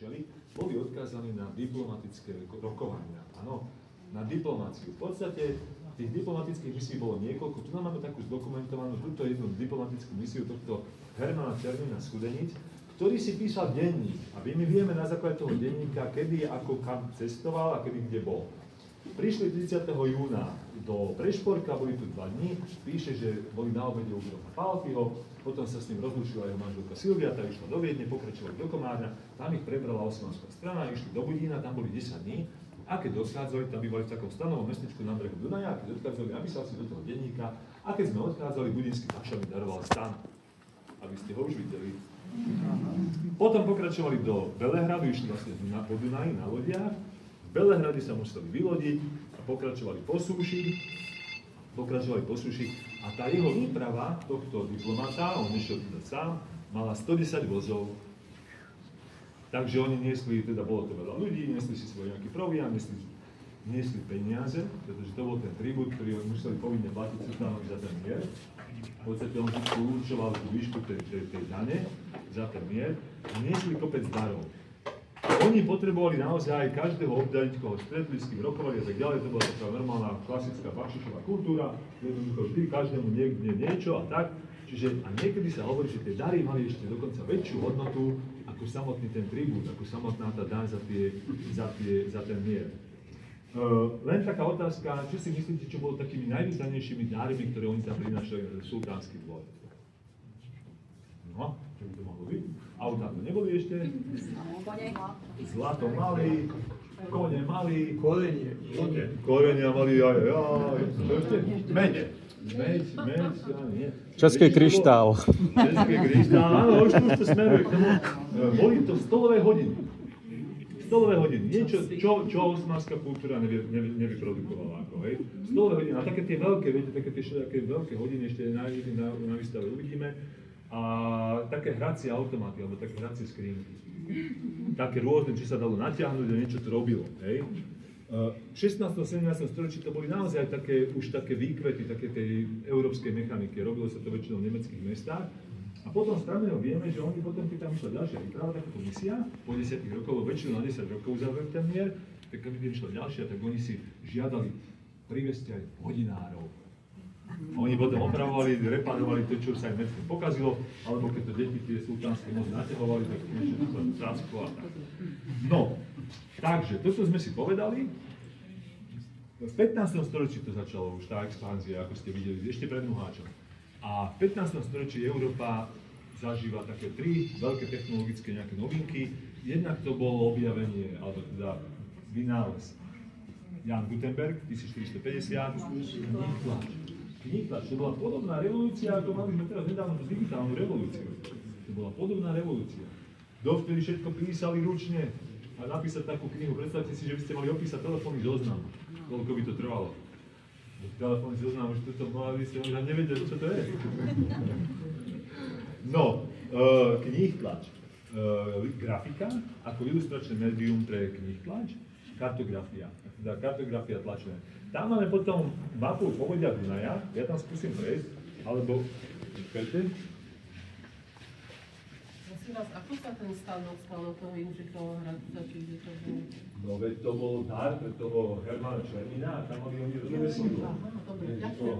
prišli, boli odkázaní na diplomatické rokovania, áno, na diplomáciu. V podstate tých diplomatických misií bolo niekoľko. Tu nám máme takú zdokumentovanú túto jednu diplomatickú misiu tohto Hermana Čermina Studenic, ktorý si písal denník. A my vieme na základe toho denníka, kedy, ako, kam cestoval a kedy, kde bol. Prišli 30. júna do Prešporka, boli tu 2 dní, píše, že boli na obede u Grofa Palfiho, potom sa s ním rozlúčila jeho manželka Silvia, tá išla do Viedne, pokračovali do Komárna, tam ich prebrala osmanská strana, išli do Budína, tam boli 10 dní. A keď odchádzali, tam bývali v takom stanovom mestečku na brehu Dunaja, a keď odchádzali, napísal si do toho denníka, a keď sme odchádzali, budínsky paša mi daroval stan, aby ste ho už videli. Potom pokračovali do Belehradu, išli vlastne po Dunaji na lodiach. V Belehrade sa museli vylodiť a pokračovali po súši. A tá jeho výprava tohto diplomata, on nešiel teda sám, mala 110 vozov. Takže oni niesli, teda bolo to veľa ľudí, niesli si svoj nejaký proviant, niesli peniaze, pretože to bol ten tribút, ktorý oni museli povinne platiť sultánovi za ten mier. V podstate on vždy určoval tú výšku tej dane za ten mier a niesli kopec darov. Oni potrebovali naozaj každého obdariť, koho stretli, s kým rokovali a tak ďalej. To bola taká normálna klasická bakšišová kultúra, jednoducho vždy každému niekde niečo a tak. Čiže a niekedy sa hovorí, že tie dary mali ešte dokonca väčšiu hodnotu ako samotný ten tribút, ako samotná tá daň za ten mier. Len taká otázka, čo si myslíte, čo bolo takými najvýznamnejšími dármi, ktoré oni tam prinášali na sultánsky dvor? No, čo by to mohlo byť? Autá to neboli ešte? Zlato mali, kone mali, korenia mali, čo ešte? Meď, nie. Český kryštál. Český kryštál, áno, už tu smeruje k tomu. Boli to stolové hodiny. Niečo, čo osmanská kultúra nevyprodukovala. Hej. Stolové hodiny, a také tie veľké, viete, také veľké hodiny ešte na výstave uvidíme. A také hracie automaty, alebo také hracie skrinky. Také rôzne, či sa dalo natiahnuť a niečo to robilo. Hej. V 16. a 17. storočí to boli naozaj už také výkvety, také tej európskej mechaniky. Robilo sa to väčšinou v nemeckých mestách. A potom z prameňov vieme, že oni potom, keď tam išla ďalšia výprava, takáto misia, po 10 rokov, väčšinou na 10 rokov uzavreli ten mier, tak keď išla ďalšia, tak oni si žiadali priviesť aj hodinárov. Oni potom opravovali, reparovali to, čo sa im vecne pokazilo, alebo keď to deti tie sultánske moc naťahovali, tak niečo to zácko a tak. No, takže toto sme si povedali. V 15. storočí to začalo už tá expanzia, ako ste videli, ešte pred Moháčom. A v 15. storočí Európa zažíva také 3 veľké technologické nejaké novinky. Jednak to bolo objavenie, alebo teda vynález Jan Gutenberg, 1450, kníhtlač. To bola podobná revolúcia, ako mali sme teraz nedávno digitálnu revolúciu. To bola podobná revolúcia. Dovtedy všetko písali ručne a napísať takú knihu. Predstavte si, že by ste mali opísať telefónny zoznam. Koľko by to trvalo. Telefónny zoznam, už toto mladí ste možno nevedeli, čo to je. No, kníhtlač. Grafika ako ilustračné médium pre kníhtlač. Kartografia. Teda kartografia tlačená. Tam máme potom mapu povodia Dunaja, ja tam skúsim prejsť, alebo počkajte. Prosím vás, ako sa ten stanok stal do toho Jindřichova Hradca, čiže to bol? No veď to bol dar pre toho Hermana Čermina a tam mali oni rozumie sídlo. Dobre, ďakujem.